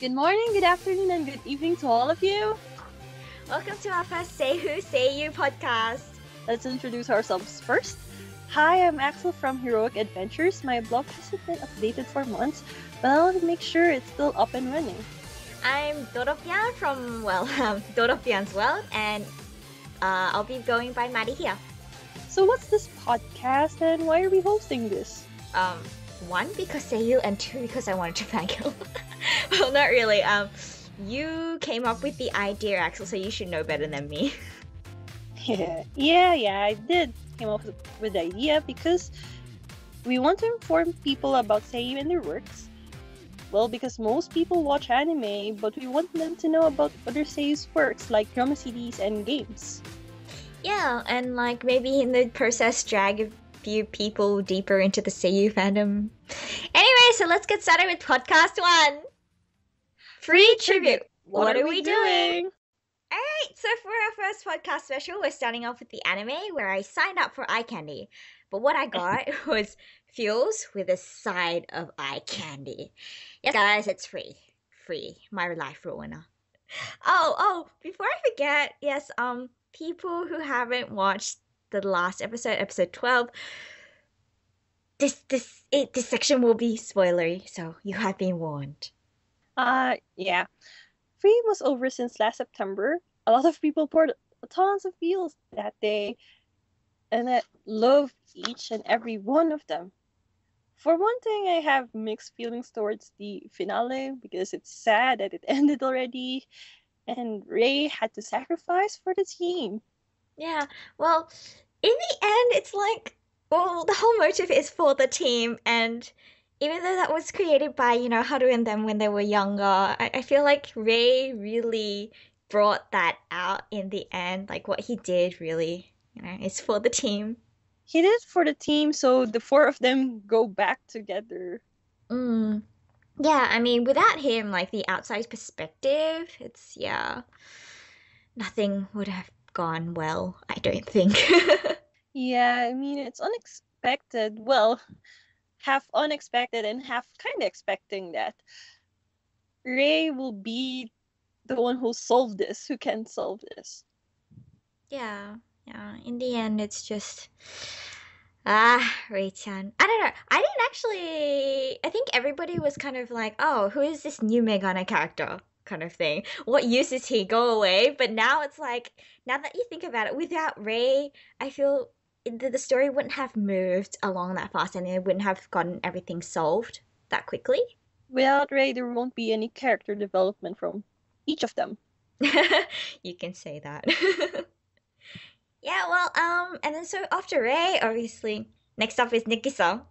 Good morning, good afternoon, and good evening to all of you. Welcome to our first Seiyuu podcast. Let's introduce ourselves first. Hi, I'm Axel from Heroic Adventures. My blog hasn't been updated for months, but I want to make sure it's still up and running. I'm Doropian from, Doropian's World, and I'll be going by Maddie here. So what's this podcast, and why are we hosting this? One, because Seiyuu, and two, because I wanted to thank you. Well, not really. You came up with the idea, Axel, so you should know better than me. Yeah, I did came up with the idea because we want to inform people about Seiyuu and their works. Well, because most people watch anime, but we want them to know about other Seiyuu's works like drama CDs and games. Yeah, and like maybe in the process drag a few people deeper into the Seiyuu fandom. Anyway, so let's get started with podcast 1. Free tribute. What are we doing? Alright, so for our first podcast special, we're starting off with the anime where I signed up for eye candy. But what I got was fuels with a side of eye candy. Yes, guys, it's free. Free. My life ruiner. Oh, before I forget, yes, people who haven't watched the last episode 12, this section will be spoilery, so you have been warned. Yeah. Free was over since last September. A lot of people poured tons of feels that day, and I love each and every one of them. For one thing, I have mixed feelings towards the finale because it's sad that it ended already, and Ray had to sacrifice for the team. Yeah, well, in the end, it's like, well, the whole motive is for the team, and even though that was created by, Haru and them when they were younger, I feel like Ray really brought that out in the end. Like, what he did really, is for the team. He did it for the team, so the four of them go back together. Yeah, I mean, without him, like, the outside perspective, nothing would have gone well, I don't think. Yeah, I mean, it's unexpected. Well, half unexpected and half kind of expecting that Ray will be the one who can solve this. Yeah, in the end, it's just, Ray-chan. I don't know. I think everybody was kind of like, oh, who is this new Megane character kind of thing? What use is he? Go away. But now it's like, now that you think about it, without Ray, I feel the story wouldn't have moved along that fast and it wouldn't have gotten everything solved that quickly. Without Ray, there won't be any character development from each of them. You can say that. Yeah, well, and then so after Ray, obviously, next up is Nikisa,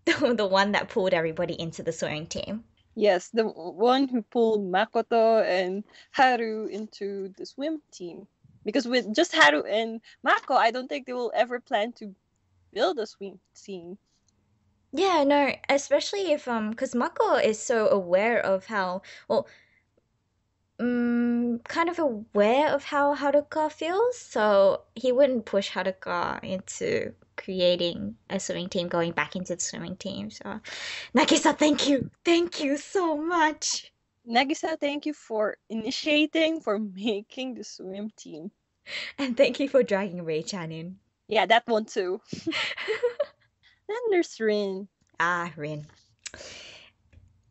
the one that pulled everybody into the sewing team. Yes, the one who pulled Makoto and Haru into the swim team. Because with just Haru and Mako, I don't think they will ever plan to build a swim team. Yeah, no, especially if because Mako is so aware of how, well, kind of aware of how Haruka feels, so he wouldn't push Haruka into creating a swimming team, going back into the swimming team. So, Nagisa, thank you so much. Nagisa, thank you for initiating, for making the swim team. And thank you for dragging Ray-chan in. Yeah, that one too. Then there's Rin. Rin.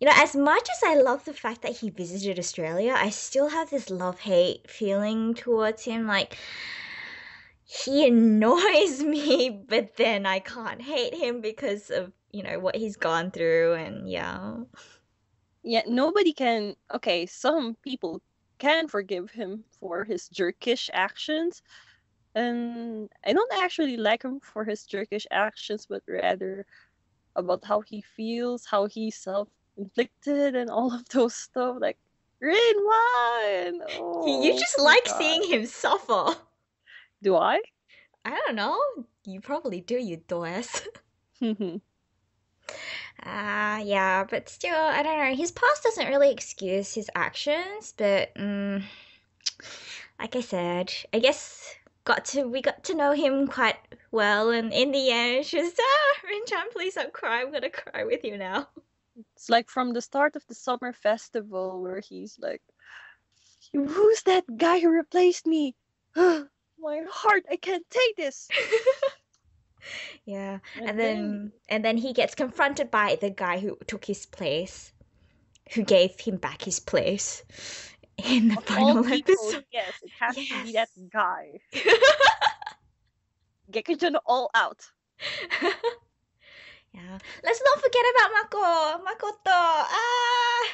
As much as I love the fact that he visited Australia, I still have this love-hate feeling towards him. Like, he annoys me, but then I can't hate him because of, what he's gone through, and yeah. Yeah, nobody can... Okay, some people can forgive him for his jerkish actions. And I don't actually like him for his jerkish actions, but rather about how he feels, how he's self-inflicted, and all of those stuff. Like, Rin, why? Oh, you just like seeing him suffer. Do I? I don't know. You probably do, you does. Yeah, but still, I don't know. His past doesn't really excuse his actions, but like I said, I guess we got to know him quite well, and in the end, she was, Rin-chan, please don't cry. I'm gonna cry with you now. It's like from the start of the summer festival where he's like, who's that guy who replaced me? My heart, I can't take this. Yeah. And And then he gets confronted by the guy who took his place, who gave him back his place in the of all final people, episode. yes, it has to be that Yes. guy. Gekujun all out. Yeah. Let's not forget about Makoto. Ah,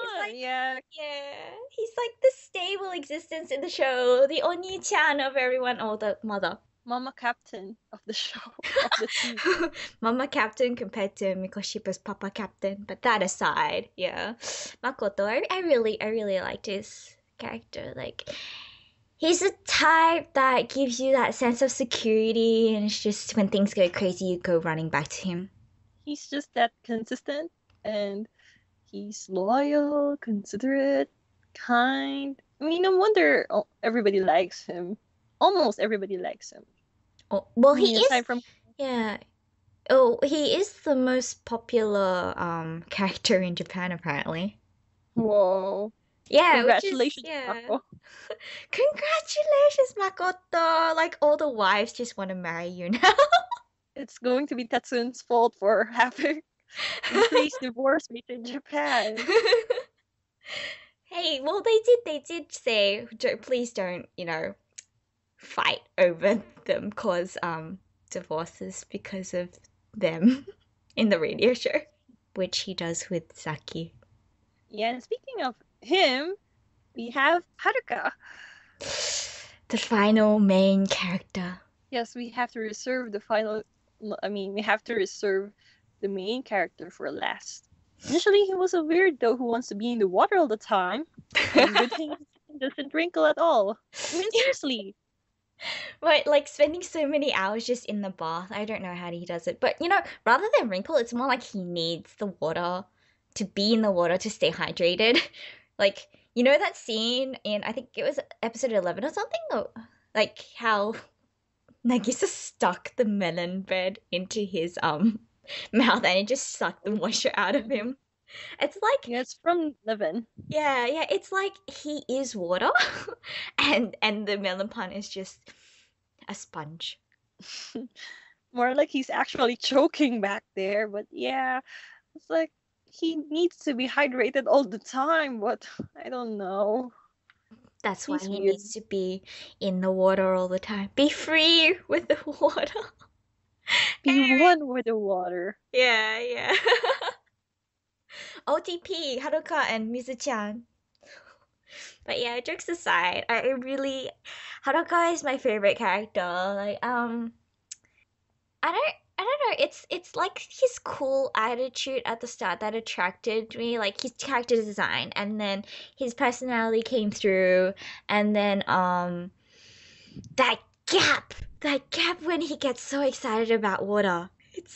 it's like Yeah, yeah, he's like the stable existence in the show, the Oni-chan of everyone, or the mother. Mama Captain of the show, of the team. Mama Captain compared to Mikoshiba's Papa Captain, but that aside, yeah, Makoto, I really liked his character. Like, he's the type that gives you that sense of security, and it's just when things go crazy, you go running back to him. He's just that consistent, and he's loyal, considerate, kind. I mean, no wonder everybody likes him. Almost everybody likes him. Oh, well, I mean, aside from yeah. Oh, he is the most popular character in Japan apparently. whoa. Yeah, Congratulations, which is, yeah. Mako. Congratulations, Makoto! Like, all the wives just want to marry you now. It's going to be Tatsun's fault for having increased divorce rate in Japan. Hey, well, they did say, please don't, fight over them, cause divorces because of them in the radio show, which he does with Saki. Yeah, and speaking of him, we have Haruka. The final main character. Yes, we have to reserve the final. I mean, we have to reserve the main character for last. Initially, he was a weirdo who wants to be in the water all the time. And good thing he doesn't wrinkle at all. I mean, seriously. Right, like spending so many hours just in the bath. I don't know how he does it. But, rather than wrinkle, it's more like he needs the water to be in the water to stay hydrated. Like, that scene in, I think it was episode 11 or something? Or, like, how Nagisa stuck the melon bread into his mouth and it just sucked the moisture out of him. It's like, Yeah, it's from Levin. yeah, it's like he is water and the melon pan is just a sponge. More like he's actually choking back there, but yeah, it's like he needs to be hydrated all the time, but I don't know. That's why He's he weird. needs to be in the water all the time. Be free with the water. Be one with the water. Yeah. OTP, Haruka and Mizu-chan. But yeah, jokes aside, Haruka is my favorite character. Like, I don't know. It's like his cool attitude at the start that attracted me, like his character design, and then his personality came through, and then that gap when he gets so excited about water.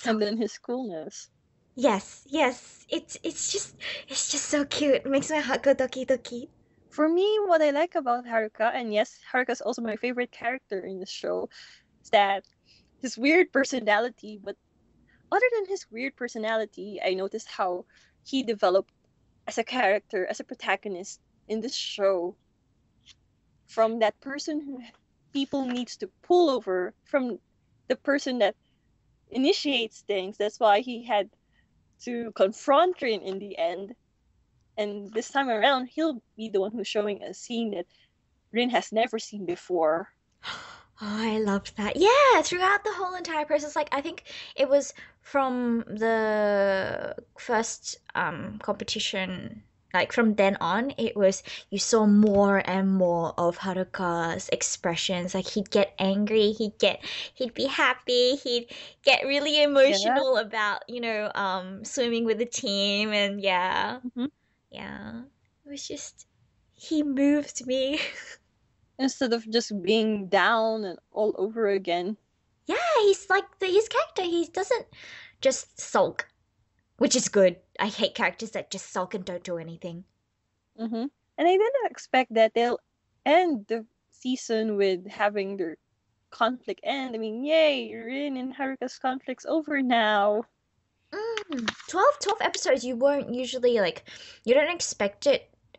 And then his coolness. Yes. It's just so cute. It makes my heart go doki doki. For me, what I like about Haruka, and yes, Haruka is also my favorite character in the show, is that his weird personality. But other than his weird personality, I noticed how he developed as a character, as a protagonist in this show. From that person who people needs to pull over, from the person that initiates things. That's why he had to confront Rin in the end. And this time around, he'll be the one who's showing a scene that Rin has never seen before. Oh, I loved that. Yeah, throughout the whole entire process, like I think it was from the first competition, like from then on, it was you saw more and more of Haruka's expressions. Like he'd get angry, he'd be happy, he'd get really emotional about, swimming with the team and yeah. Mm-hmm. Yeah. It was just he moved me. Instead of just being down and all over again. Yeah, he's like his character. He doesn't just sulk, which is good. I hate characters that just sulk and don't do anything. Mm-hmm. And I didn't expect that they'll end the season with having their conflict end. I mean, yay, Rin and Haruka's conflict's over now. 12 episodes, you weren't usually like, you don't expect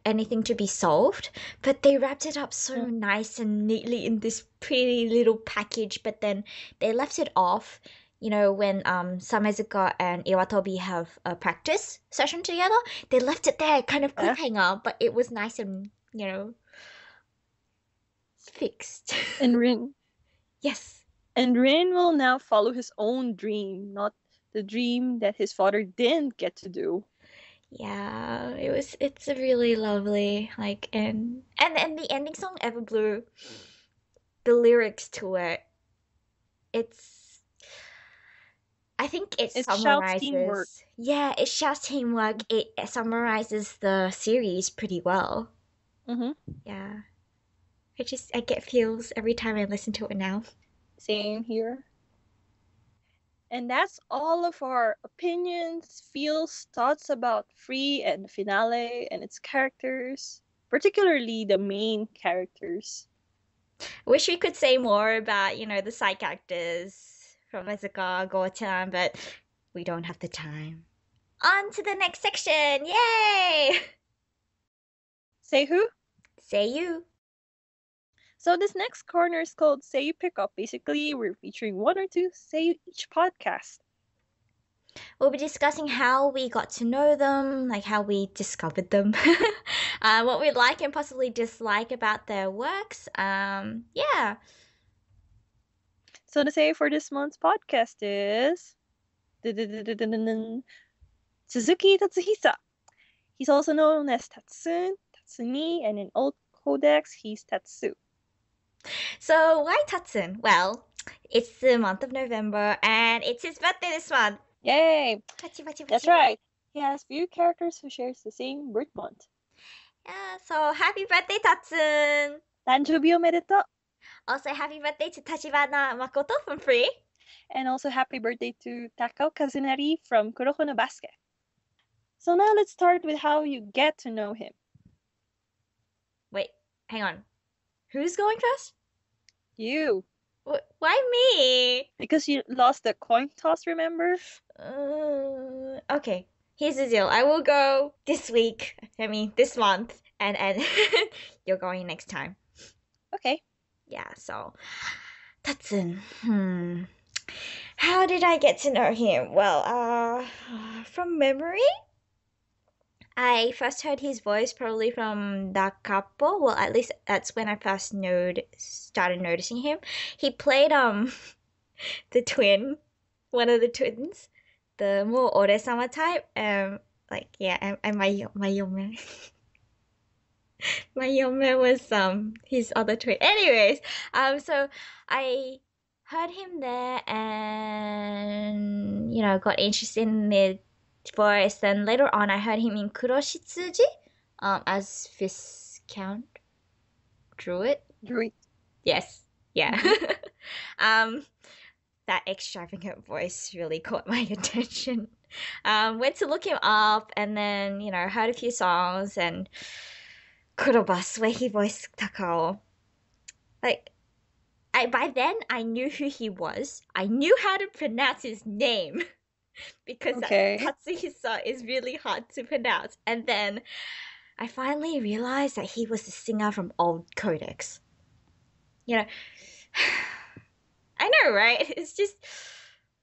anything to be solved, but they wrapped it up so nice and neatly in this pretty little package, but then they left it off, when Samezuka and Iwatobi have a practice session together. They left it there, kind of cliffhanger, but it was nice and, fixed. And Rin. Yes. And Rin will now follow his own dream, not the dream that his father didn't get to do. Yeah, it's a really lovely, like, and the ending song, Ever Blue, the lyrics to it, I think it shouts teamwork. summarizes. Yeah, it shouts teamwork. It summarizes the series pretty well. Yeah. I get feels every time I listen to it now. Same here. And that's all of our opinions, feels, thoughts about Free and the finale and its characters, particularly the main characters. Wish we could say more about, the side characters from Izuka, Go-chan, but we don't have the time. On to the next section! Yay! Say who? Seiyuu. So this next corner is called Seiyuu Pick-up. Basically, we're featuring one or two Seiyuu each podcast. We'll be discussing how we got to know them, like how we discovered them, what we like and possibly dislike about their works. Yeah. So the Seiyuu for this month's podcast is Suzuki Tatsuhisa. He's also known as Tattsun, Tatsuni, and in old codex, he's Tatsu. So why Tattsun? Well, it's the month of November and it's his birthday this month. Yay! Pachi. That's right. He has few characters who shares the same birth month. Yeah, so happy birthday, Tattsun! Tanjubi omedetou! Also, happy birthday to Tachibana Makoto from Free. And also happy birthday to Takao Kazunari from Kuroko no Basket. So now let's start with how you get to know him. Wait, hang on. Who's going first? You. Why me? Because you lost the coin toss, remember? Okay. Here's the deal. I will go this month, and you're going next time. Okay. Yeah, so Tattsun. How did I get to know him? Well, from memory, I first heard his voice probably from Da Capo. Well, at least that's when I first started noticing him. He played the twin, one of the twins, the more ore-sama type. And Mayome. Mayome was his other twin. Anyways, so I heard him there and got interested in the voice. Then later on, I heard him in Koroshitsuji, as Viscount Druid. Yes, yeah. That extravagant voice really caught my attention. Went to look him up, and then heard a few songs and Kurobas, where he voiced Takao. By then I knew who he was. I knew how to pronounce his name. Because Tatsuhisa is really hard to pronounce. And then I finally realized that he was the singer from Old Codex. I know, right? It's just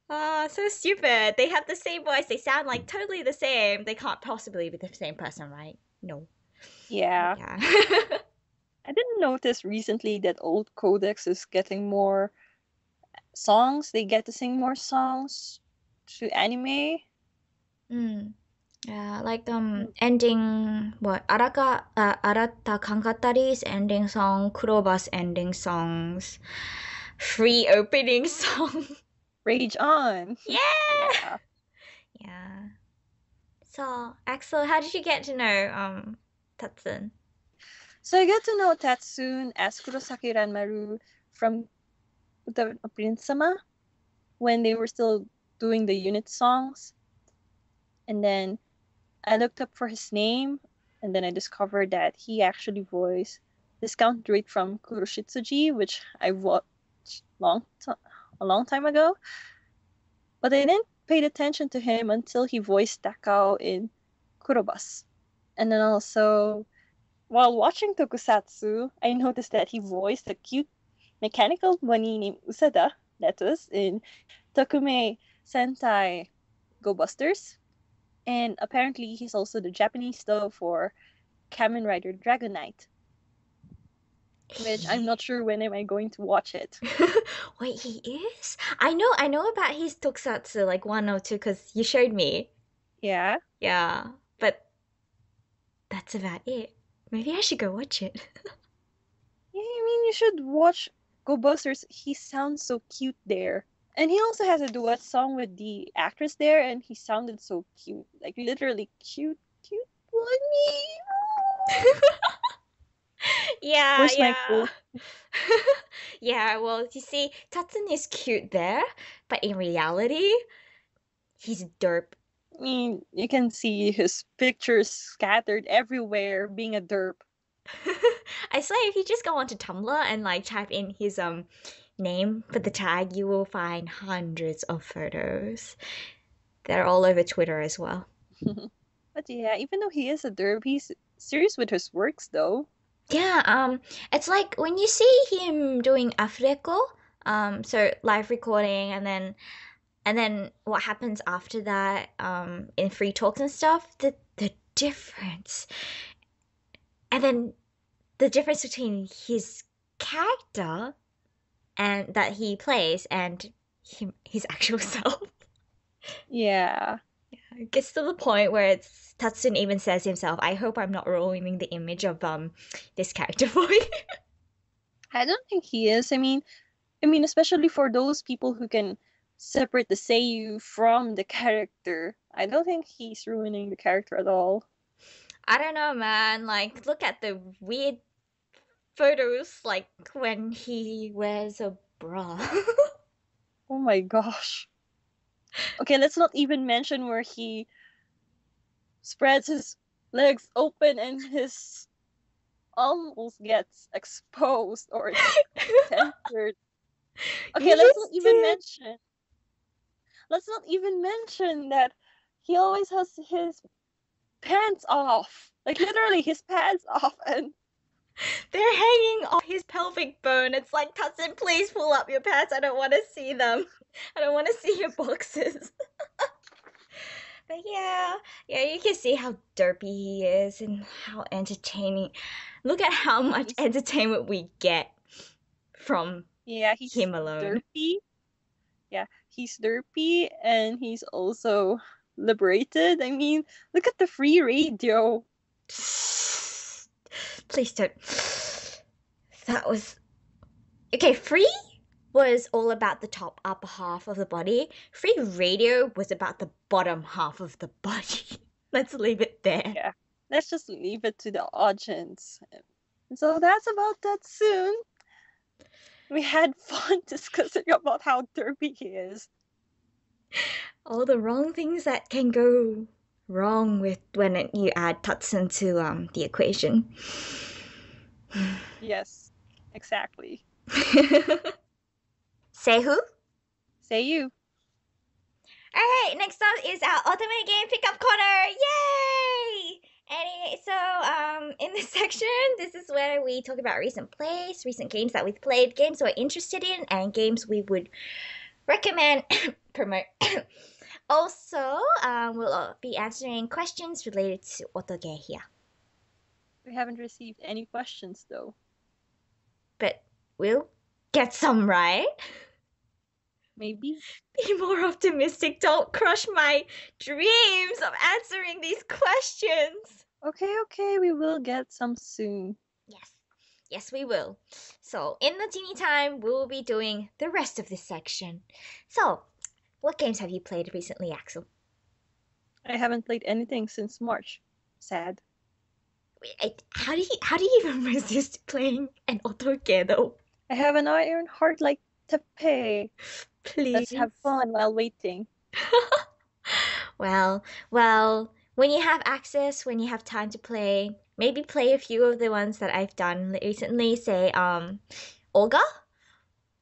so stupid. They have the same voice. They sound like totally the same. They can't possibly be the same person, right? No. Yeah. I didn't notice recently that Old Codex is getting more songs. They get to sing more songs to anime. Yeah, like ending Arata Kankatari's ending song, Kuroba's ending songs, Free opening song. Rage On. Yeah. So, Axel, how did you get to know Tattsun? So I got to know Tattsun as Kurosaki Ranmaru from the Prince-sama when they were still doing the unit songs. And then I looked up for his name, and then I discovered that he actually voiced Viscount Druid from Kuroshitsuji, which I watched a long time ago. But I didn't paid attention to him until he voiced Takao in Kurobas. And then also, while watching Tokusatsu, I noticed that he voiced a cute mechanical bunny named Usada, Letus, in Tokume Sentai Go Busters. And apparently he's also the Japanese dub for Kamen Rider Dragon Knight, which I'm not sure when am I going to watch it. Wait, he is? I know about his tokusatsu, like 1 or 2, because you showed me. Yeah. Yeah, but that's about it. Maybe I should go watch it. Yeah, I mean, you should watch Go Busters. He sounds so cute there. And he also has a duet song with the actress there, and he sounded so cute. Like, literally cute bunny. Yeah, Where's my yeah. cool? Yeah, well, you see, Tattsun is cute there, but in reality, he's derp. I mean, you can see his pictures scattered everywhere being a derp. I swear, if you just go onto Tumblr and like type in his name for the tag, you will find hundreds of photos. They're all over Twitter as well. But yeah, even though he is a derp, he's serious with his works though. Yeah, it's like when you see him doing Afreco, so live recording, and then what happens after that, in free talks and stuff, the difference, and then the difference between his character and that he plays and his actual self. Yeah. It gets to the point where it's Tatsun even says himself, "I hope I'm not ruining the image of this character for you." I don't think he is. I mean, especially for those people who can separate the seiyuu from the character, I don't think he's ruining the character at all. I don't know, man. Like, look at the weird photos, like when he wears a bra. Oh my gosh. Okay, let's not even mention where he spreads his legs open and his almost gets exposed or censored. Okay, let's not even mention that he always has his pants off. Like literally his pants off, and they're hanging off his pelvic bone. It's like, Tatsun, please pull up your pants. I don't want to see them. I don't want to see your boxes. But yeah, you can see how derpy he is and how entertaining. Look at how much entertainment we get from him alone. Derpy. Yeah, he's derpy and he's also liberated. I mean, look at the free radio. Please don't. That was... Okay, free was all about the top upper half of the body. Free radio was about the bottom half of the body. Let's leave it there. Yeah, let's just leave it to the audience. So that's about Tattsun. We had fun discussing about how derpy he is. All the wrong things that can go wrong with when you add Tattsun to the equation. Yes, exactly. Say who? Seiyuu. Alright, next up is our Otome game pickup corner! Yay! Anyway, so in this section, this is where we talk about recent plays, recent games that we've played, games we're interested in, and games we would recommend, promote. Also, we'll be answering questions related to Otoge here. We haven't received any questions though. But we'll get some, right? Maybe. Be more optimistic. Don't crush my dreams of answering these questions. Okay, we will get some soon. Yes, we will. So, in the teeny time, we will be doing the rest of this section. So, what games have you played recently, Axel? I haven't played anything since March. Sad. Wait, how do you even resist playing an Otoge though? I have an iron heart like Teppei. Please. Let's have fun while waiting. Well, when you have access, when you have time to play, maybe play a few of the ones that I've done recently, say Olga,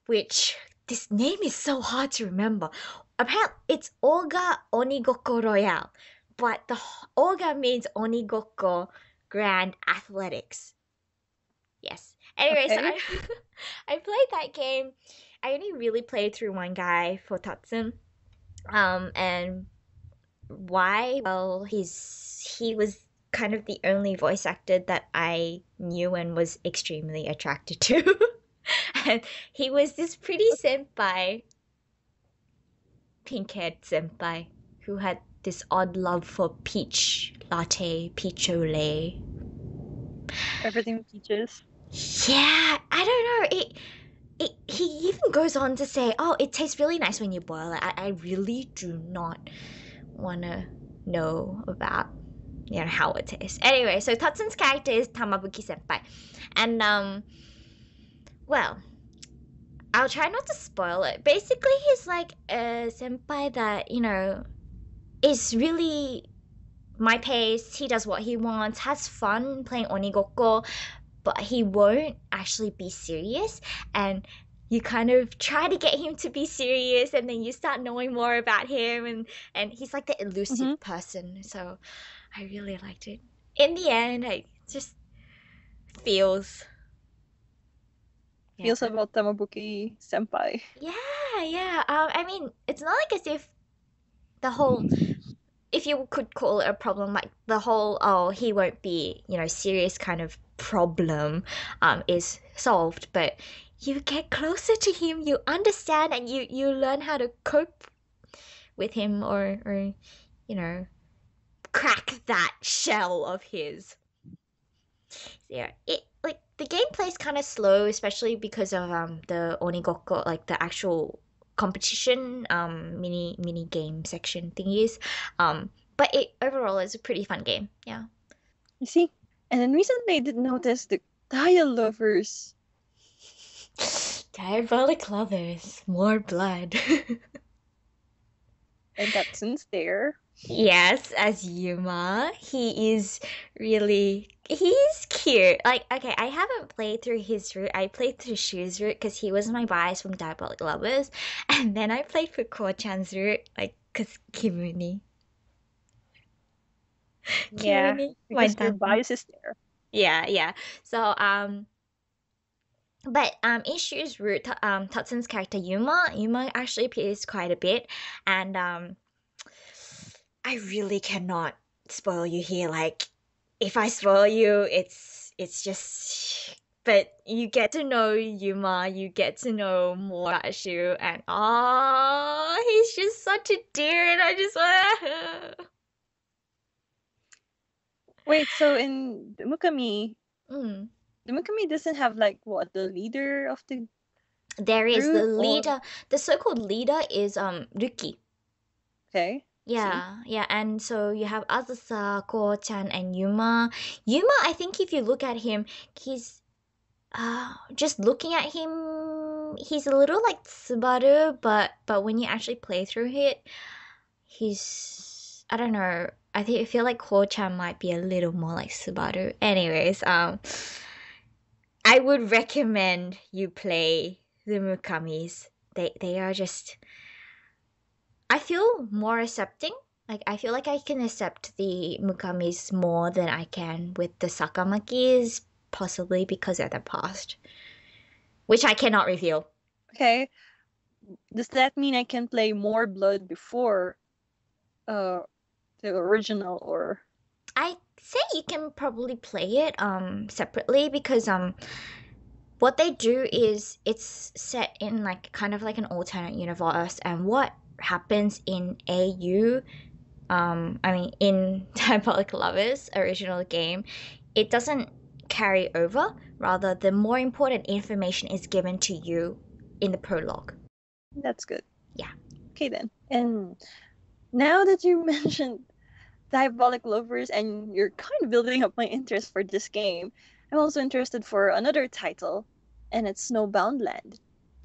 which this name is so hard to remember. apparently it's Oga Onigokko Royale, but the Oga means Onigokko Grand Athletics. Yes. Anyway, so Okay. I played that game. I only really played through one guy for Tattsun. And why? Well, he was kind of the only voice actor that I knew and was extremely attracted to. And he was this pretty senpai, pink-haired senpai, who had this odd love for peach latte, peach au lait. Everything peaches. Yeah, I don't know. He even goes on to say, "Oh, it tastes really nice when you boil it." I really do not want to know about how it tastes. Anyway, so Tatsun's character is Tamabuki Senpai, and well, I'll try not to spoil it. Basically, he's like a senpai that is really my pace. He does what he wants, has fun playing Onigokko, but he won't actually be serious. And you kind of try to get him to be serious, and then you start knowing more about him, and he's like the elusive person. So I really liked it. In the end, I just feels Feels about Tamabuki senpai. yeah. I mean, it's not like as if the whole, if you could call it a problem, like the whole he won't be serious kind of problem is solved, but you get closer to him, you understand, and you learn how to cope with him, or crack that shell of his. Yeah, it like the gameplay's kind of slow, especially because of the Onigokko, like the actual competition mini game section thingies. But it overall is a pretty fun game. Yeah. You see? And then recently I did notice the Dia-lovers. Diabolik lovers, more blood. And Tatsun's there. Yes, as Yuma, he's cute. Like, okay, I haven't played through his route. I played through Shu's route because he was my bias from Diabolik Lovers, and then I played for Ko-chan's route, like, because Kimuni. Yeah, Kimuni, my because your dad. bias is there. Yeah. So, but in Shu's route, Tatsun's character Yuma actually appears quite a bit, and I really cannot spoil you here. Like, if I spoil you, it's just. But you get to know Yuma, you get to know more about Shu, and he's just such a dear, and I just want. Wait, so in the Mukami, the Mukami doesn't have like what, the leader of the There is the group, or leader. The so-called leader is Ruki. okay. Yeah, and so you have Azusa, Ko-chan, and Yuma. Yuma, I think if you look at him, he's just looking at him, he's a little like Subaru, but when you actually play through it, he's, I don't know. I feel like Ko-chan might be a little more like Subaru. Anyways, I would recommend you play the Mukamis. They are just, I feel more accepting. Like, I feel like I can accept the Mukamis more than I can with the Sakamakis, possibly because of the past, which I cannot reveal. Okay. Does that mean I can play more Blood before the original, or I say you can probably play it separately, because what they do is it's set in like kind of like an alternate universe, and what happens in AU, I mean in Diabolik Lovers original game, it doesn't carry over. Rather, the more important information is given to you in the prologue. that's good. Yeah. Okay then. And now that you mentioned Diabolik Lovers and you're kind of building up my interest for this game, I'm also interested for another title, and it's Snowbound Land.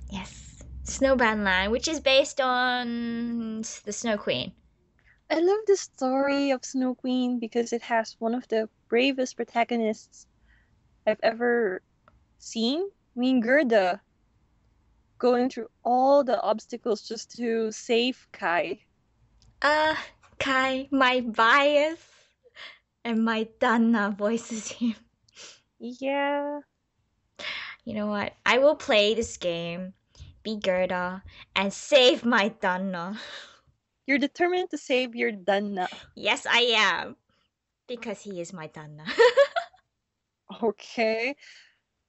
Yes. Snowbound Land, which is based on the Snow Queen. I love the story of Snow Queen because it has one of the bravest protagonists I've ever seen. I mean, Gerda going through all the obstacles just to save Kai. Kai, my bias and my Danna voices him. Yeah. You know what? I will play this game, be Gerda, and save my Danna. You're determined to save your Danna. Yes, I am. Because he is my Danna. Okay.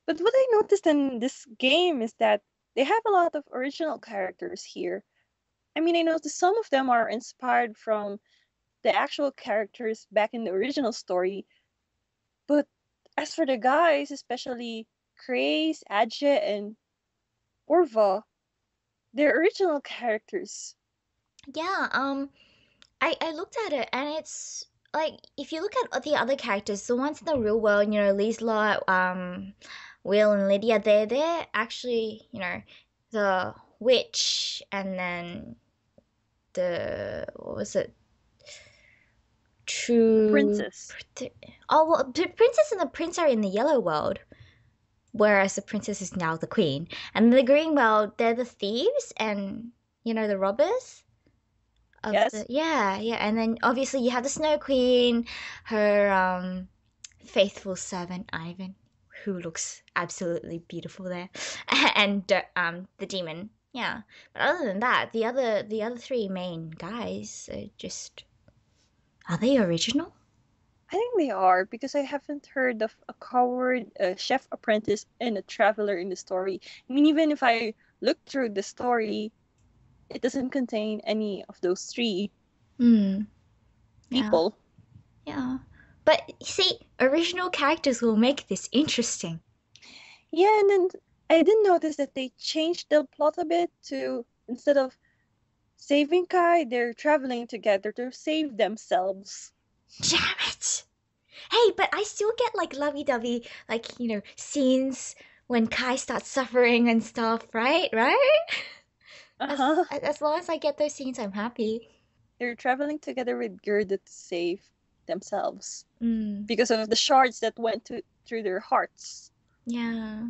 But what I noticed in this game is that they have a lot of original characters here. I mean, I noticed some of them are inspired from the actual characters back in the original story. But as for the guys, especially Craze, Adje, and Orva, they're original characters. Yeah, I looked at it and it's like if you look at the other characters, the ones in the real world, you know, Liesla, Will and Lydia, they're actually, you know, the witch and then the what was it? True Princess. Oh well, the princess and the prince are in the yellow world, whereas the princess is now the queen. And the green world, they're the thieves and you know the robbers. Yes. Yeah, and then obviously you have the Snow Queen, her faithful servant Ivan, who looks absolutely beautiful there, and the demon. Yeah, but other than that, the other three main guys are they original? I think they are, because I haven't heard of a coward, a chef apprentice, and a traveler in the story. I mean, even if I look through the story, it doesn't contain any of those three people. Yeah. But see, original characters will make this interesting. Yeah, and then I did notice that they changed the plot a bit to, instead of saving Kai, they're traveling together to save themselves. Damn it! Hey, but I still get like lovey-dovey, like, you know, scenes when Kai starts suffering and stuff, right? Uh-huh. As long as I get those scenes, I'm happy. They're traveling together with Gerda to save themselves Mm, because of the shards that went through their hearts. yeah.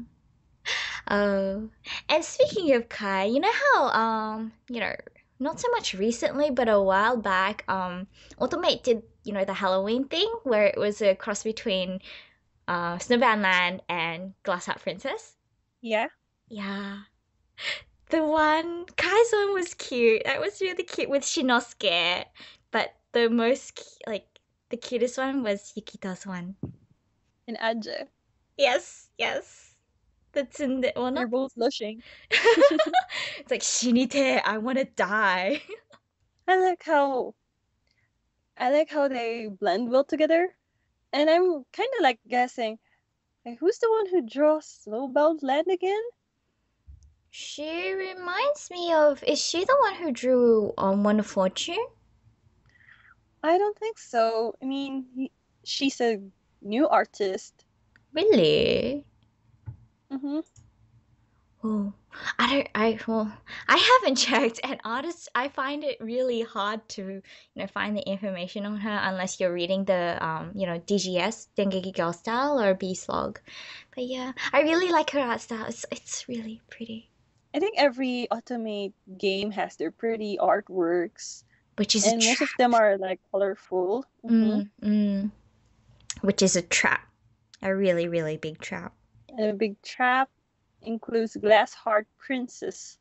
Oh, and speaking of Kai, you know how you know, not so much recently, but a while back, Otome did, you know, the Halloween thing where it was a cross between Snowbound Land and Glass Hat Princess. Yeah. Yeah. The one, Kai's one was cute. That was really cute with Shinosuke. But the most, like, the cutest one was Yukito's one. And Adje. Yes. That's in the one. They're both blushing. It's like, Shinite, I want to die. I like how they blend well together. And I'm kind of like guessing, like, who's the one who draws Snowbound Land again? She reminds me of, is she the one who drew One of Fortune? I don't think so. I mean, she's a new artist. Really? Mm-hmm. Oh, I haven't checked, and artists, I find it really hard to, you know, find the information on her unless you're reading the, you know, DGS, Dengeki Girl Style or Beast Log. But yeah, I really like her art style. It's really pretty. I think every Otome game has their pretty artworks, Which is and most of them are like colorful. Which is a trap, a really, really big trap. And a big trap includes Glass Heart Princess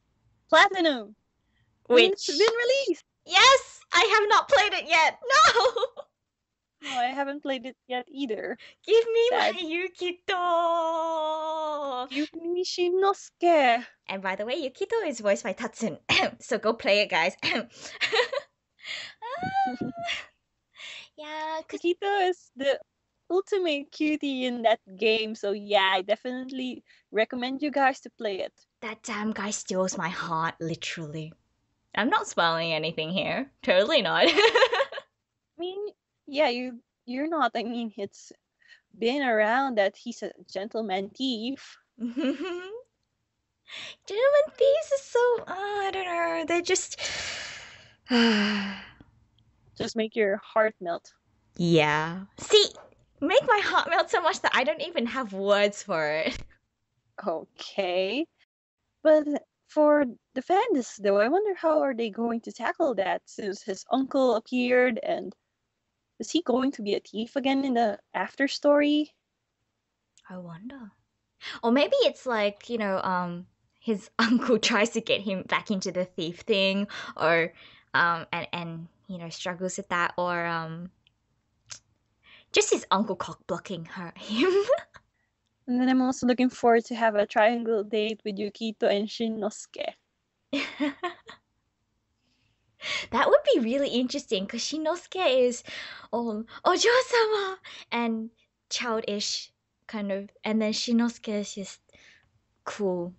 Platinum, Which it's been released. Yes, I have not played it yet. No, I haven't played it yet either. Give me Sad. my Yukito. Give me Shinosuke. And by the way, Yukito is voiced by Tattsun. So go play it, guys. Yeah, Okita is the ultimate cutie in that game, so yeah, I definitely recommend you guys to play it. That damn guy steals my heart, literally. I'm not spoiling anything here. Totally not. I mean, yeah, you're not. I mean, it's been around that he's a gentleman thief. Gentleman thieves is so, I don't know, they just make your heart melt. Yeah. See, make my heart melt so much that I don't even have words for it. Okay. But For the fans, though, I wonder how are they going to tackle that since his uncle appeared, and is he going to be a thief again in the after story? I wonder. Or maybe it's like, his uncle tries to get him back into the thief thing, or and struggles with that, or just his uncle cock blocking him. And then I'm also looking forward to have a triangle date with Yukito and Shinnosuke. That would be really interesting because Shinosuke is ojo-sama and childish kind of, and then Shinosuke is just cool.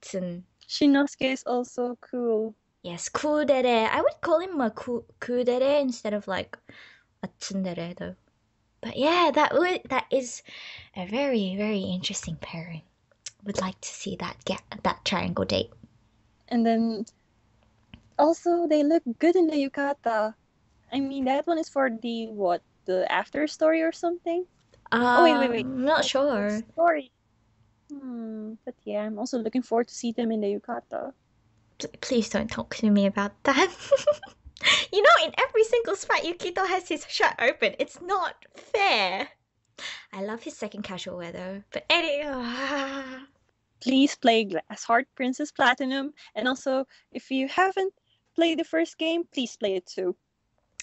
Shinnosuke is also cool. Yes, cool dere. I would call him a cool dere instead of like a tsundere though. But yeah, that is a very, very interesting pairing. Would like to see that triangle date. And then also they look good in the yukata. I mean, that one is for the after story or something? Wait. I'm not sure. Story. But yeah, I'm also looking forward to see them in the yukata. Please don't talk to me about that. In every single spot, Yukito has his shirt open. It's not fair. I love his second casual wear though. But anyway. Please play Glass Heart Princess Platinum. And also, if you haven't played the first game, please play it too.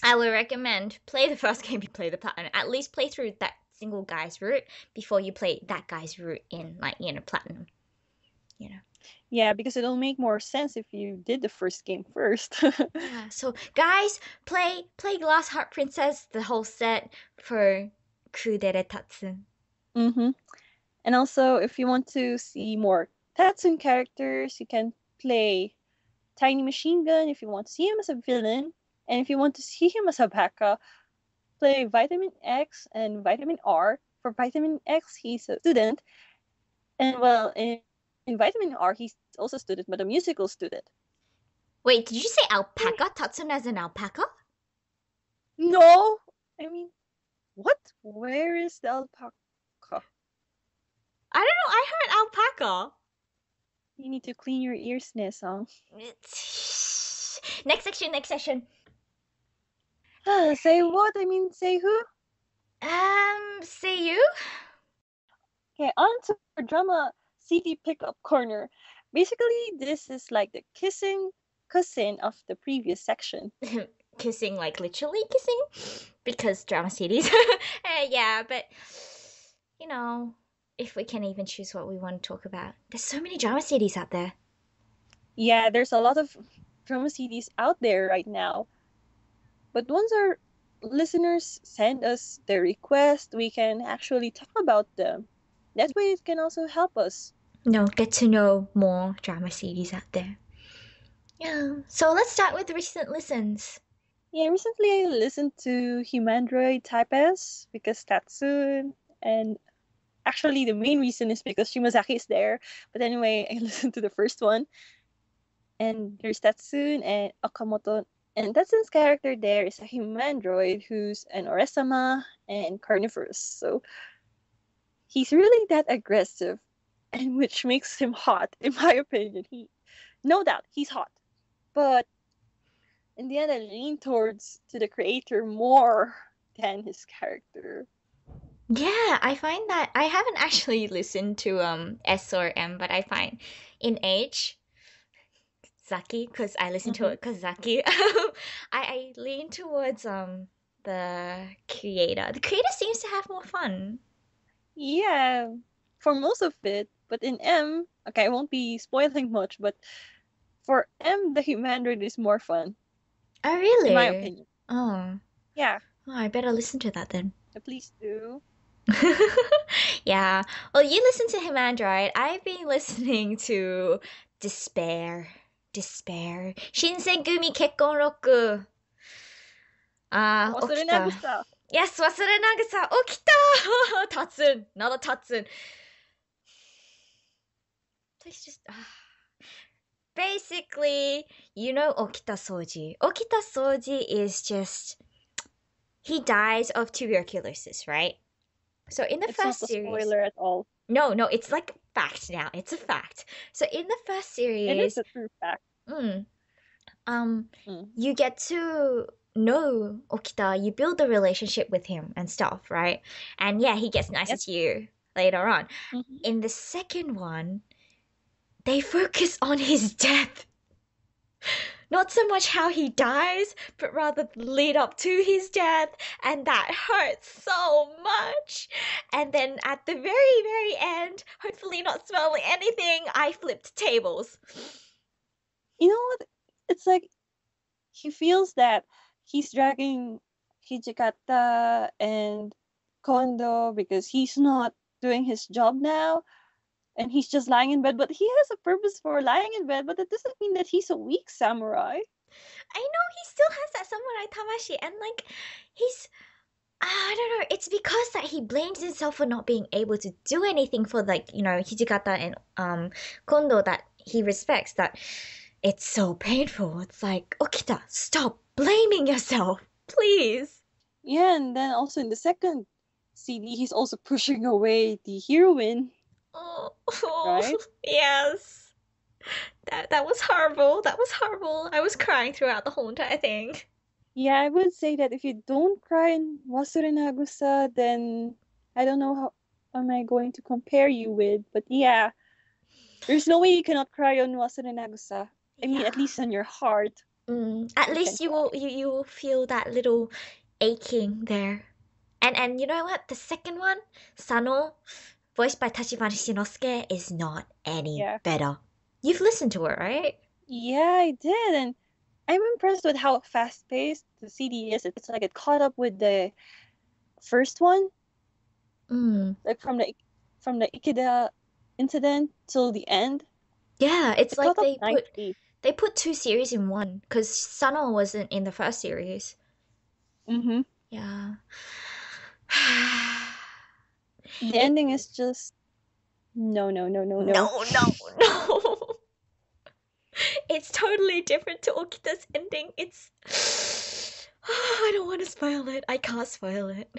I would recommend play the first game, you play the Platinum. At least play through that single guy's route before you play that guy's route in Platinum. Yeah, because it'll make more sense if you did the first game first. Yeah, so guys, play Glass Heart Princess, the whole set for Kudere Tattsun. And also, if you want to see more Tattsun characters, you can play Tiny Machinegun if you want to see him as a villain. And if you want to see him as a backup, play Vitamin X and Vitamin R. For Vitamin X, he's a student. And well, in Vitamin R, he's also a student, but a musical student. Wait, did you say alpaca? Tattsun as an alpaca? No! I mean, what? Where is the alpaca? I don't know, I heard alpaca. You need to clean your ears, Nesong. Next section. Say what? I mean, say who? Seiyuu? Okay, on to our drama CD Pick-up corner. Basically, this is like the kissing cousin of the previous section. Kissing, like literally kissing? Because drama CDs. Yeah, but, if we can even choose what we want to talk about. There's so many drama CDs out there. Yeah, there's a lot of drama CDs out there right now. But once our listeners send us their request, we can actually talk about them. That way it can also help us. Get to know more drama CDs out there. Yeah, so let's start with recent listens. Yeah, recently I listened to HumANdroid Type S because Tattsun, and actually the main reason is because Shimazaki is there. But anyway, I listened to the first one. And there's Tattsun and Okamoto. And Tatsun's character there is a HumANdroid who's an Oresama and carnivorous. So he's really that aggressive, and which makes him hot, in my opinion. No doubt, he's hot. But in the end, I lean towards to the creator more than his character. Yeah, I find that I haven't actually listened to S or M, but I find in H, Zaki, because I listen to it because Zaki, I lean towards the creator. The creator seems to have more fun. Yeah, for most of it. But in M, okay, I won't be spoiling much, but for M, the HumANdroid is more fun. Oh, really? In my opinion. Oh. Yeah. Oh, I better listen to that then. Please do. Yeah. Well, you listen to HumANdroid. I've been listening to Despair. Shinsengumi Kekkonroku. Wasurenagusa. Yes, Wasurenagusa. Okita! Tattsun. Another Tattsun. Please just... Basically, Okita Souji. Okita Souji is just... He dies of tuberculosis, right? So in the first series... It's not a spoiler at all. No, it's like fact now. It's a fact. So in the first It is series, a true fact. mm, Mm. you get to know Okita, you build a relationship with him and stuff, right? And yeah, he gets nicer Yep. to you later on. Mhm. In the second one, they focus on his death. Not so much how he dies, but rather the lead up to his death, and that hurts so much. And then at the very, very end, hopefully not smelling anything, I flipped tables. You know what? It's like he feels that he's dragging Hijikata and Kondo because he's not doing his job now and he's just lying in bed. But he has a purpose for lying in bed, but that doesn't mean that he's a weak samurai. I know he still has that samurai tamashi, and like he's I don't know. It's because that he blames himself for not being able to do anything for like Hijikata and Kondo that he respects. That it's so painful. It's like Okita, stop blaming yourself, please. Yeah, and then also in the second CD, he's also pushing away the heroine. Oh, Right? yes. That was horrible. That was horrible. I was crying throughout the whole entire thing. Yeah, I would say that if you don't cry in Wasurenagusa, then I don't know how am I going to compare you with. But yeah, there's no way you cannot cry on Wasurenagusa. I mean, Yeah. at least on your heart. At You can least you will feel that little aching there. And you know what? The second one, Sano, voiced by Tachibana Shinosuke, is not any Yeah. better. You've listened to it, right? Yeah, I did. And I'm impressed with how fast paced the CD is. It's like it caught up with the first one, like from the Ikeda incident till the end. Yeah, it's It like caught up nicely. they put two series in one because Sano wasn't in the first series. Mm-hmm. Yeah. The ending is just no, no, no, no, no. No, no, no. It's totally different to Okita's ending. It's I don't want to spoil it. I can't spoil it.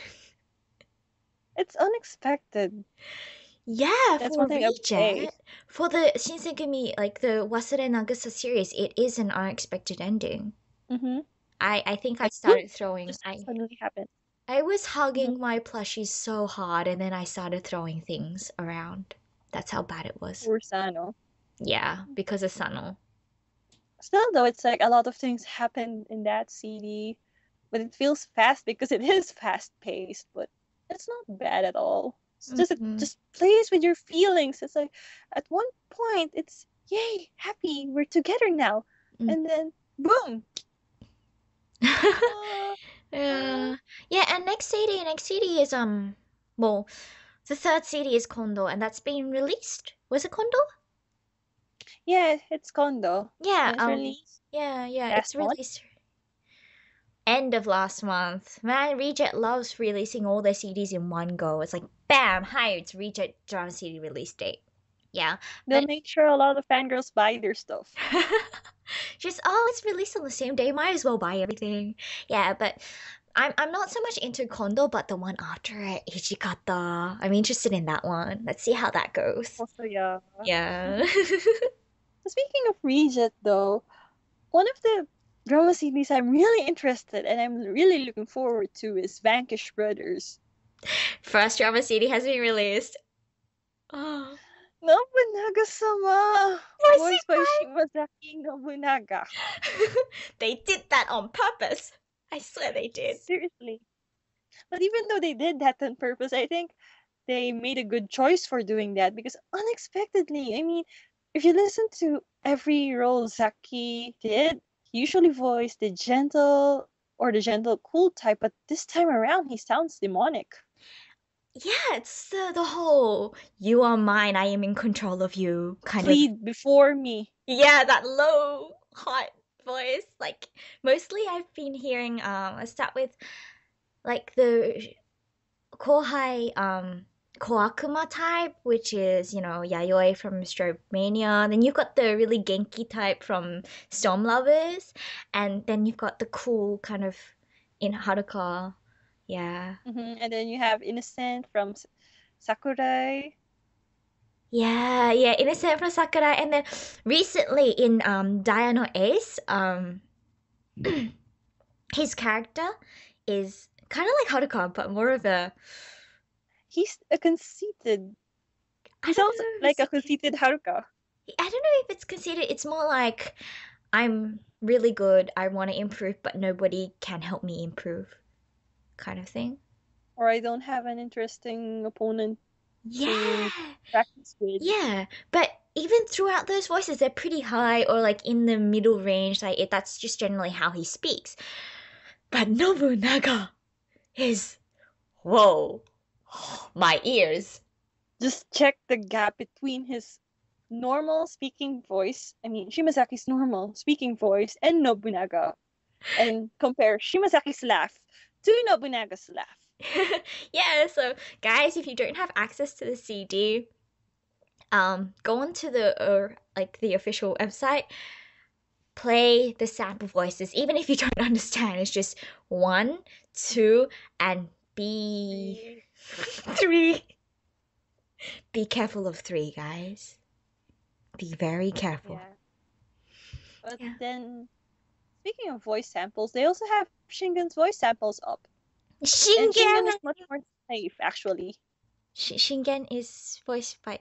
It's unexpected. Yeah, That's for one thing I would say. Rejet, for the Shinsengumi, like the Wasurenagusa series, it is an unexpected ending. Mm-hmm. I think I Like, whoop, started throwing. just suddenly happened. I was Mm-hmm. hugging my plushies so hard, and then I started throwing things around. That's how bad it was. Poor Sano. Yeah, because of Sano. Still, though, it's like a lot of things happen in that CD, but it feels fast because it is fast paced. But it's not bad at all. It's just it Mhm. just plays with your feelings. It's like at one point it's yay, happy, we're together now, Mm. and then boom. Yeah, yeah, and next CD is well, the third CD is Kondo, and that's being released. Was it Kondo? Yeah, it's Kondo. Yeah, And it's released yeah, it's last month. released end of last month. Man, Reject loves releasing all their CDs in one go. It's like bam, hi, it's Reject drama CD release date. Yeah, They'll but make sure a lot of fangirls buy their stuff. just it's released on the same day. Might as well buy everything. Yeah, but I'm not so much into Kondo, but the one after it, Ichikata. I'm interested in that one. Let's see how that goes. Also, yeah. Yeah. Speaking of Regent, though, one of the drama CDs I'm really interested and I'm really looking forward to is Vanquish Brothers. First drama CD has been released. Oh, Nobunaga-sama! I see Voiced by Shimazaki Nobunaga. They did that on purpose. I swear they did. Seriously. But even though they did that on purpose, I think they made a good choice for doing that because unexpectedly, I mean, if you listen to every role Zaki did, he usually voiced the gentle or the gentle cool type, but this time around he sounds demonic. Yeah, it's the whole "you are mine, I am in control of you" kind of. Plead before me. Yeah, that low, hot voice. Like mostly, I've been hearing. Let's start with like the kohai koakuma type, which is Yayoi from Strobe Mania. Then you've got the really genki type from Storm Lovers, and then you've got the cool kind of in Haruka. Yeah. And then you have Innocent from Sakurai. Yeah, yeah, Innocent from Sakura, and then recently in Diano Ace, his character is kind of like Haruka, but more of a He's a conceited. I He's don't also know if like it's a conceited Haruka. I don't know if it's considered. It's more like I'm really good. I want to improve, but nobody can help me improve, kind of thing. Or I don't have an interesting opponent Yeah, to practice with. yeah. But even throughout those voices, they're pretty high or like in the middle range. Like that's just generally how he speaks. But Nobunaga is whoa, my ears. Just check the gap between his normal speaking voice, I mean Shimazaki's normal speaking voice, and Nobunaga, and compare Shimazaki's laugh to Nobunaga's laugh. Yeah. So guys, if you don't have access to the CD, go onto the like the official website, play the sample voices, even if you don't understand. It's just one, two, and be three. Be careful of three, guys. Be very careful. Yeah. But Yeah. then, speaking of voice samples, they also have Shingen's voice samples up. And Shingen Shingen. is much more safe, actually. Shingen is voiced by.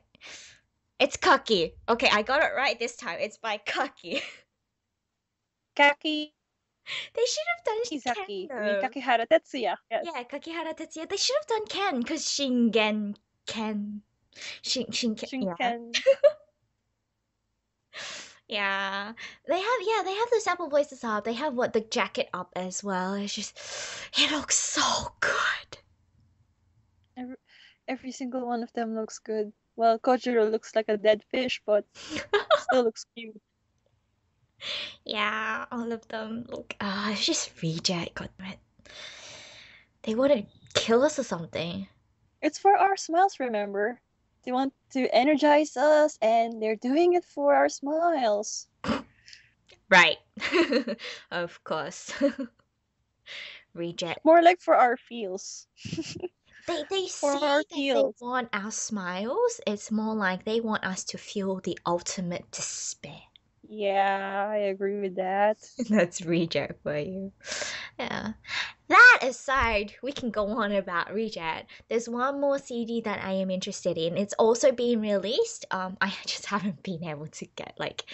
It's Kaki. Okay, I got it right this time. It's by Kaki. Kaki They should have done Izaki, Ken I mean though. Kakihara Tetsuya, yes. Yeah, Kakihara Tetsuya. They should have done Ken because Shingen Ken. Shinken. Yeah. Shinken. Yeah. They have the sample voices up. They have what the jacket up as well. It's just it looks so good. Every single one of them looks good. Well, Kojiro looks like a dead fish, but still looks cute. Yeah, all of them look it's just reject, god damn it. They want to kill us or something. It's for our smiles, remember? They want to energize us, and they're doing it for our smiles. Right. Of course. Reject. More like for our feels. They For say our that they feels. want our smiles. It's more like they want us to feel the ultimate despair. Yeah, I agree with that. That's reject for you. Yeah. That aside, we can go on about reject. There's one more CD that I am interested in. It's also being released. I just haven't been able to get like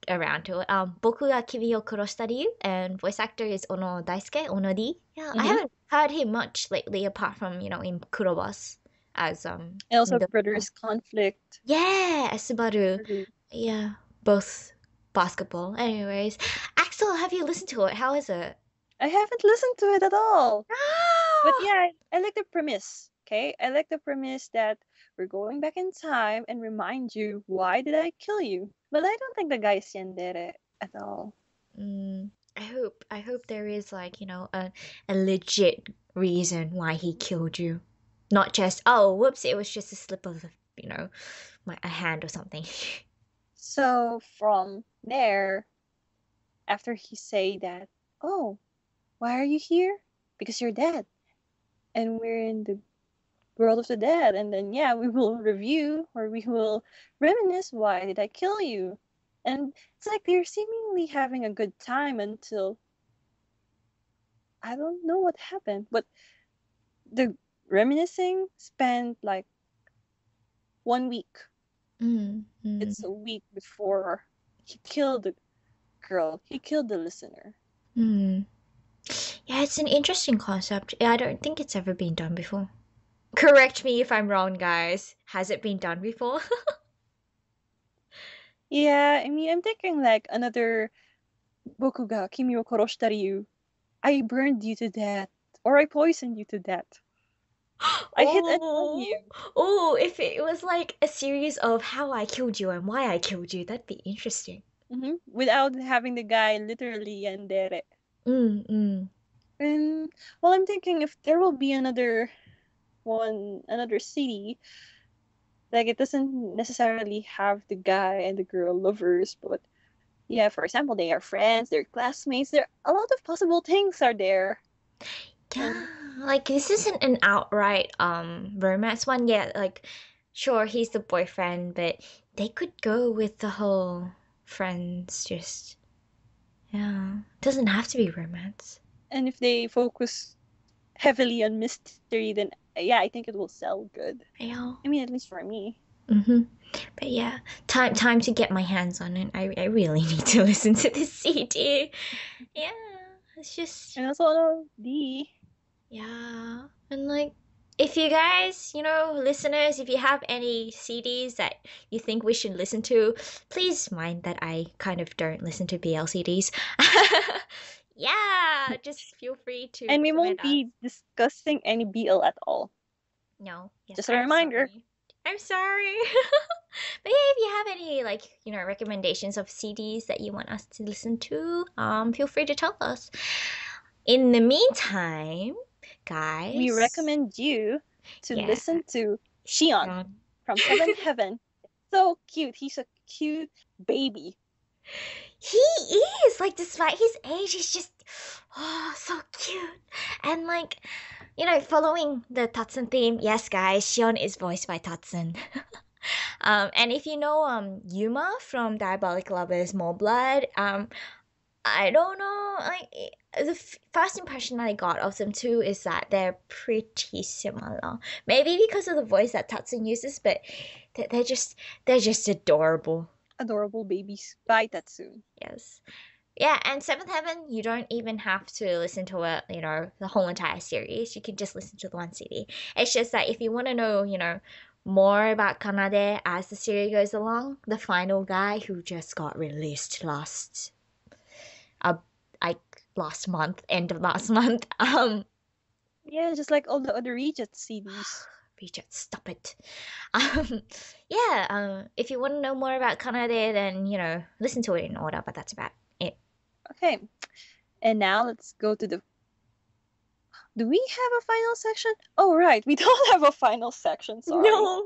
around to it. Boku ga Kimi wo Koroshita Ryu, and voice actor is Ono Daisuke, Ono D. Yeah, I haven't heard him much lately apart from, in Kurobas as And also Midori. Brothers Conflict. Yeah, as Subaru. Yeah, both basketball. Anyways, Axel, have you listened to it? How is it? I haven't listened to it at all. But yeah, I like the premise. Okay, I like the premise that we're going back in time and remind you why did I kill you. But I don't think the guy yandere at all. I hope there is like, a legit reason why he killed you. Not just, oh, whoops, it was just a slip of, a hand or something. So from there, after he say that, oh, why are you here? Because you're dead. And we're in the world of the dead. And then, yeah, we will review or we will reminisce why did I kill you? And it's like they're seemingly having a good time until I don't know what happened. But the reminiscing spent like 1 week. It's a week before he killed the girl. He killed the listener. Yeah, it's an interesting concept. I don't think it's ever been done before. Correct me if I'm wrong, guys. Has it been done before? Yeah, I mean, I'm thinking like another Boku ga Kimi wo Koroshita Ryu. I burned you to death, or I poisoned you to death. I hit and killed you. Oh, if it was like a series of how I killed you and why I killed you, that'd be interesting. Without having the guy literally yandere. And well, I'm thinking if there will be another city, like it doesn't necessarily have the guy and the girl lovers, but yeah, for example, they are friends, they're classmates. There a lot of possible things are there. yeah, like this isn't an outright romance one yet. Like sure, he's the boyfriend, but they could go with the whole friends, just, yeah. Doesn't have to be romance. And if they focus heavily on mystery, then yeah, I think it will sell good. Yeah. I mean, at least for me. But yeah, time to get my hands on it. I really need to listen to this CD. Yeah, it's just, And also the yeah. And like, if you guys, listeners, if you have any CDs that you think we should listen to, please mind that I kind of don't listen to BL CDs. Yeah, just feel free to and we comment won't be discussing any BL at all. No. Yes, Just a reminder. Sorry. I'm sorry. But yeah, if you have any recommendations of CDs that you want us to listen to, feel free to tell us. In the meantime, guys, we recommend you to listen to Shion from Seventh Heaven. So cute. He's a cute baby. He is, like, despite his age, he's just so cute. And following the Tattsun theme, yes guys, Shion is voiced by Tattsun. And if you know Yuma from Diabolik Lovers More Blood, I don't know, the first impression I got of them too is that they're pretty similar. Maybe because of the voice that Tattsun uses, but they're just adorable. Adorable babies by Tattsun. Yes. Yeah, and Seventh Heaven, you don't even have to listen to it, the whole entire series. You can just listen to the one CD. It's just that if you want to know, more about Kanade as the series goes along, the final guy who just got released last month, end of last month. Yeah, just like all the other Reject CDs. Reject, stop it. If you want to know more about Kanade, then listen to it in order, but that's about it. Okay, and now let's go to do we have a final section? Oh right, we don't have a final section, sorry. No,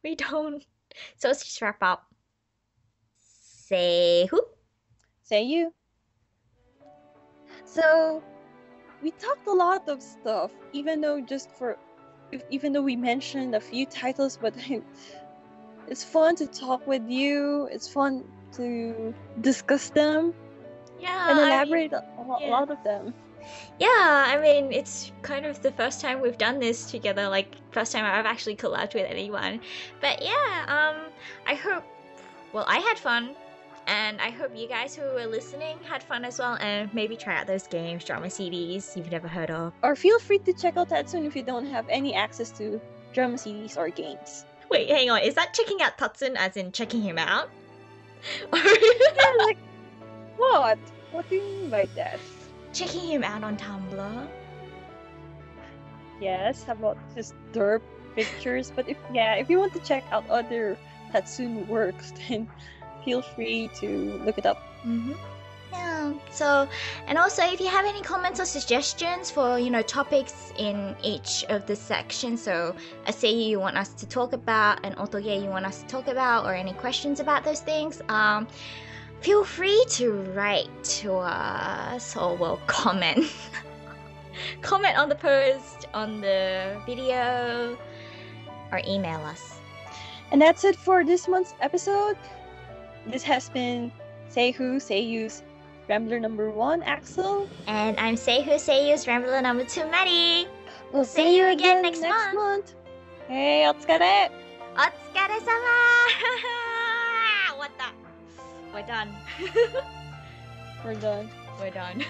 we don't. So let's just wrap up. Say who? Seiyuu. So we talked a lot of stuff, even though we mentioned a few titles, but it's fun to talk with you. It's fun to discuss them. Yeah, and elaborate a lot of them. Yeah, I mean, it's kind of the first time we've done this together, first time I've actually collabed with anyone. But yeah, I hope, I had fun, and I hope you guys who are listening had fun as well, and maybe try out those games, drama CDs you've never heard of. Or feel free to check out Tattsun if you don't have any access to drama CDs or games. Wait, hang on, is that checking out Tattsun as in checking him out? Yeah, what? What do you mean by that? Checking him out on Tumblr. Yes, how about just derp pictures? But if you want to check out other Tattsun works, then feel free to look it up. Yeah. So, and also if you have any comments or suggestions for topics in each of the sections, so a seiyuu you want us to talk about, an otoge you want us to talk about, or any questions about those things, feel free to write to us or comment. Comment on the post, on the video, or email us. And that's it for this month's episode. This has been Seiyuu's Rambler number 1, Axel. And I'm Seiyuu's Rambler number 2, Maddie. We'll see you again next month. Hey, otsukare! Otsukare-sama! What the? We're done. We're done. We're done.